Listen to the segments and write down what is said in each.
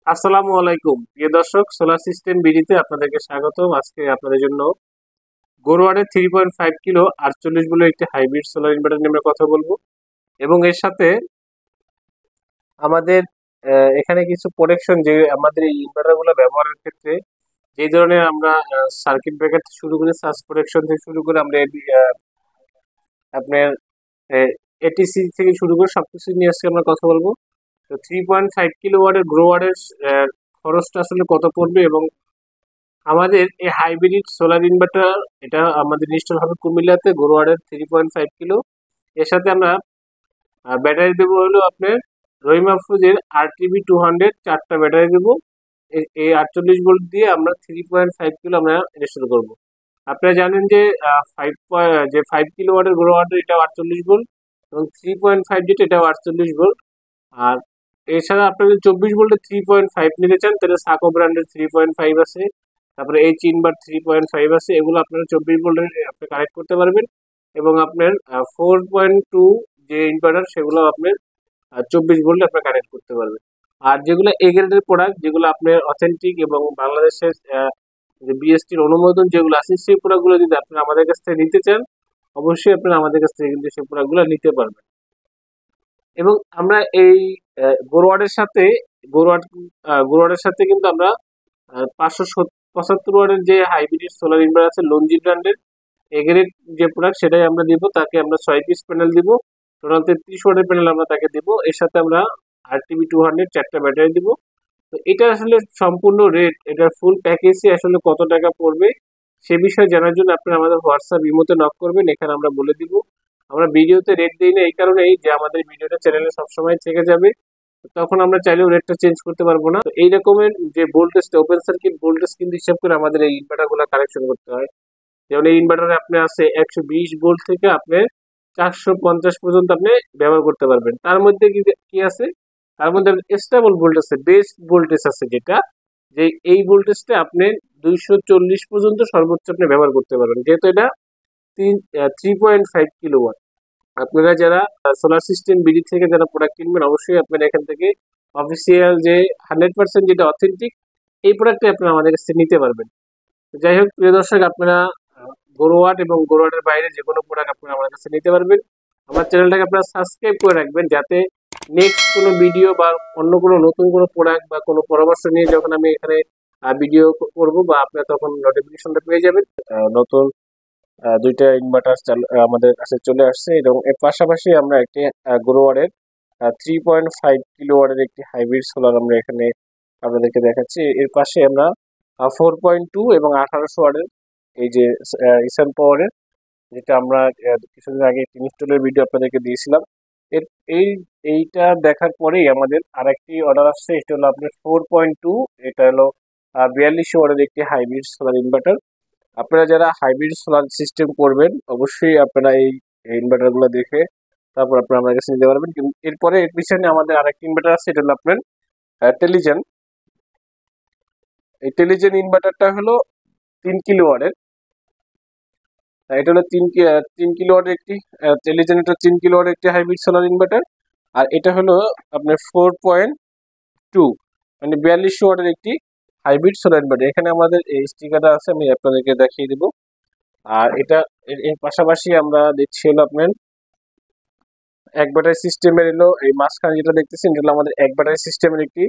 আসসালামু আলাইকুম প্রিয় দর্শক, সোলার সিস্টেম বিডিতে আপনাদেরকে স্বাগতম। আজকে আপনাদের জন্য গোরওয়ার্ডের 3.5 কিলো 48 বলে একটি হাইব্রিড সোলার ইনভার্টার নিয়ে আমরা কথা বলবো, এবং এর সাথে আমাদের এখানে কিছু প্রোটেকশন, যে আমাদের এই ইনভার্টারগুলো ব্যবহারের ক্ষেত্রে যে ধরনের আমরা সার্কিট ব্রেকার থেকে শুরু করে সার্জ প্রোটেকশন থেকে শুরু করে আমরা আপনার এটিসি থেকে শুরু করে সবকিছু নিয়ে আজকে আমরা কথা বলবো। তো 3.5 কিলো ওয়াটের গ্রোওয়ার্ডের খরচটা আসলে কত পড়বে, এবং আমাদের এই হাইব্রিড সোলার ইনভার্টার এটা আমাদের ইনস্টল হবে কুমিল্লাতে গোরওয়ার্ডের 3.5 কিলো। এর সাথে আমরা ব্যাটারি দেবো হলো আপনার রহিমা ফুজের RTB 200 4টা ব্যাটারি দেবো। এই 48 ভোল্ট দিয়ে আমরা 3.5 কিলো আমরা ইনস্টল করব। আপনারা জানেন যে 5 কিলো ওয়াটের গ্রোওয়ার্ডের এটা 48 ভোল্ট, এবং 3.5 যেটা এটাও 48 ভোল্ট। আর এছাড়া আপনারা যদি 24 ভোল্টের 3.5 নিতে চান তাহলে সাকো ব্র্যান্ডের 3.5 আছে, তারপরে এই চিনবার 3.5 আছে। এগুলো আপনারা 24 ভোল্টের আপনি কানেক্ট করতে পারবেন, এবং আপনার 4.2 যে ইনভার্টার সেগুলো আপনার 24 ভোল্টে আপনি কানেক্ট করতে পারবেন। আর যেগুলো এ গ্রেডের প্রোডাক্ট, যেগুলো আপনার অথেন্টিক এবং বাংলাদেশের যে বিএসটির অনুমোদন যেগুলো আছে, সেই প্রোডাক্টগুলো যদি আপনারা আমাদের কাছ থেকে নিতে চান, অবশ্যই আপনারা আমাদের কাছ থেকে কিন্তু সেই প্রোডাক্টগুলো নিতে পারবেন। এবং আমরা এই গোরওয়ার্ডের সাথে গোরওয়ার্ডের সাথে কিন্তু আমরা 575 ওয়াটের যে হাইব্রিড সোলার ইনভার্টার আছে লঞ্জি ব্র্যান্ডের এগ্রেড যে প্রোডাক্ট, সেটাই আমরা দিব তাকে। আমরা 6 পিস প্যানেল দিব, টোটাল 33 ওয়াটের প্যানেল আমরা তাকে দিব। এর সাথে আমরা RTB 200 4টা ব্যাটারি দিব। তো এটা আসলে সম্পূর্ণ রেট, এটার ফুল প্যাকেজই আসলে কত টাকা পড়বে সে বিষয়ে জানার জন্য আপনারা আমাদের হোয়াটসঅ্যাপ ইমোতে নক করবেন, এখানে আমরা বলে দিব। আমরা ভিডিওতে রেট দিই না এই কারণেই যে আমাদের ভিডিওটা চ্যানেলে সবসময় থেকে যাবে, তখন আমরা চাইলেও রেটটা চেঞ্জ করতে পারবো না। তো এই রকমের যে ভোল্টেজটা ওপেন সার্কিট ভোল্টেজ কিন্তু হিসাব করে আমাদের এই ইনভার্টার গুলা কানেকশন করতে হয়। যেমন এই ইনভার্টারে আপনি আছে 120 ভোল্ট থেকে আপনি 450 পর্যন্ত আপনি ব্যবহার করতে পারবেন। তার মধ্যে কি আছে, তার মধ্যে স্টেবল ভোল্টেজ আছে, বেস ভোল্টেজ আছে, যেটা যে এই ভোল্টেজটা আপনি 240 পর্যন্ত সর্বোচ্চ আপনি ব্যবহার করতে পারবেন, যেহেতু এটা 3.5 কিলো ওয়াট। আপনারা যারা সোলার সিস্টেম বিডি থেকে যারা প্রোডাক্ট কিনবেন, অবশ্যই আপনারা এখান থেকে অফিসিয়াল যে 100% যেটা অথেন্টিক এই প্রোডাক্টটা আপনারা আমাদের কাছ থেকে নিতে পারবেন। যাই হোক প্রিয় দর্শক, আপনারা গোরওয়াট এবং গোরওয়াটের বাইরে যে কোনো প্রোডাক্ট আপনারা আমার কাছে নিতে পারবেন। আমার চ্যানেলটাকে আপনারা সাবস্ক্রাইব করে রাখবেন, যাতে নেক্সট কোনো ভিডিও বা অন্য কোনো নতুন কোনো প্রোডাক্ট বা কোনো পরামর্শ নিয়ে যখন আমি এখানে ভিডিও করব, বা আপনারা তখন নোটিফিকেশনটা পেয়ে যাবেন। নতুন 2টা ইনভার্টার আমাদের কাছে চলে আসছে, এবং এর পাশাপাশি আমরা একটি গোরওয়াটের 3.5 কিলো ওয়াটের একটি হাইব্রিড সোলার আমরা এখানে আপনাদেরকে দেখাচ্ছি। এর পাশে আমরা 4.2 এবং 1800 ওয়াটের এই যে ইসান পাওয়ারের, যেটা আমরা কিছুদিন আগে একটি ইনস্টলের ভিডিও আপনাদেরকে দিয়েছিলাম। এর এই এইটা দেখার পরেই আমাদের আরেকটি অর্ডার আসছে, এটা হলো আপনার 4.2, এটা হলো 4200 ওয়াটের একটি হাইব্রিড সোলার ইনভার্টার। আপনারা যারা হাইব্রিড সোলার সিস্টেম করবেন, অবশ্যই আপনারা এই ইনভার্টারগুলো দেখে তারপর আপনারা আমার কাছে নিতে পারবেন। কিন্তু এরপরে এর পিছনে আমাদের আরেকটি ইনভার্টার আছে, এটা হলো আপনার টেলিজেন। এই টেলিজেন ইনভার্টারটা হলো 3 কিলো ওয়াটের। এটা হলো 3 কিলোওয়াটের একটি টেলিজেন, এটা 3 কিলোওয়াটের একটি হাইব্রিড সোলার ইনভার্টার। আর এটা হলো আপনার 4.2 মানে 4200 ওয়াটের একটি হাইব্রিড সোলার ইনভার্টার। এখানে আমাদের এই স্টিকারটা আছে, আমি আপনাদেরকে দেখিয়ে দিব। আর এটা এর পাশাপাশি আমরা দিচ্ছি হলো আপনার এক ব্যাটারি সিস্টেমের, এলো এই মাঝখানে যেটা দেখতেছেন এটা হলো আমাদের এক ব্যাটারি সিস্টেমের একটি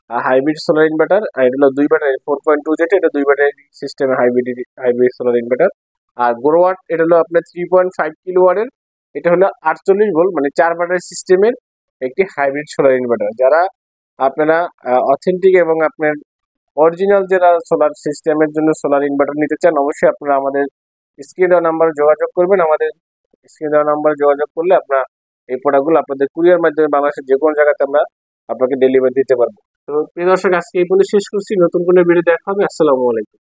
হাইব্রিড সোলার ইনভার্টার। আর এটা হলো 2 ব্যাটারি 4.2, যেটা এটা 2 ব্যাটারি সিস্টেমের হাইব্রিড সোলার ইনভার্টার। আর গোরওয়াট এটা হলো আপনার 3.5 কিলোওয়াটের, এটা হলো 48 ভোল্ট মানে 4 ব্যাটারি সিস্টেমের একটি হাইব্রিড সোলার ইনভার্টার। যারা আপনারা অথেন্টিক এবং আপনার অরিজিনাল যারা সোলার সিস্টেমের জন্য সোলার ইনভার্টার নিতে চান, অবশ্যই আপনারা আমাদের স্ক্রিনে দেওয়া নাম্বারে যোগাযোগ করবেন। আমাদের স্ক্রিনে দেওয়া নাম্বারে যোগাযোগ করলে আপনারা এই প্রোডাক্টগুলো আপনাদের কুরিয়ার মাধ্যমে বাংলাদেশের যে কোনো জায়গাতে আমরা আপনাকে ডেলিভারি দিতে পারবো। তো প্রিয় দর্শক, আজকে এই পর্যন্ত শেষ করছি। নতুন কোনো ভিডিও দেখা হবে। আসসালামু আলাইকুম।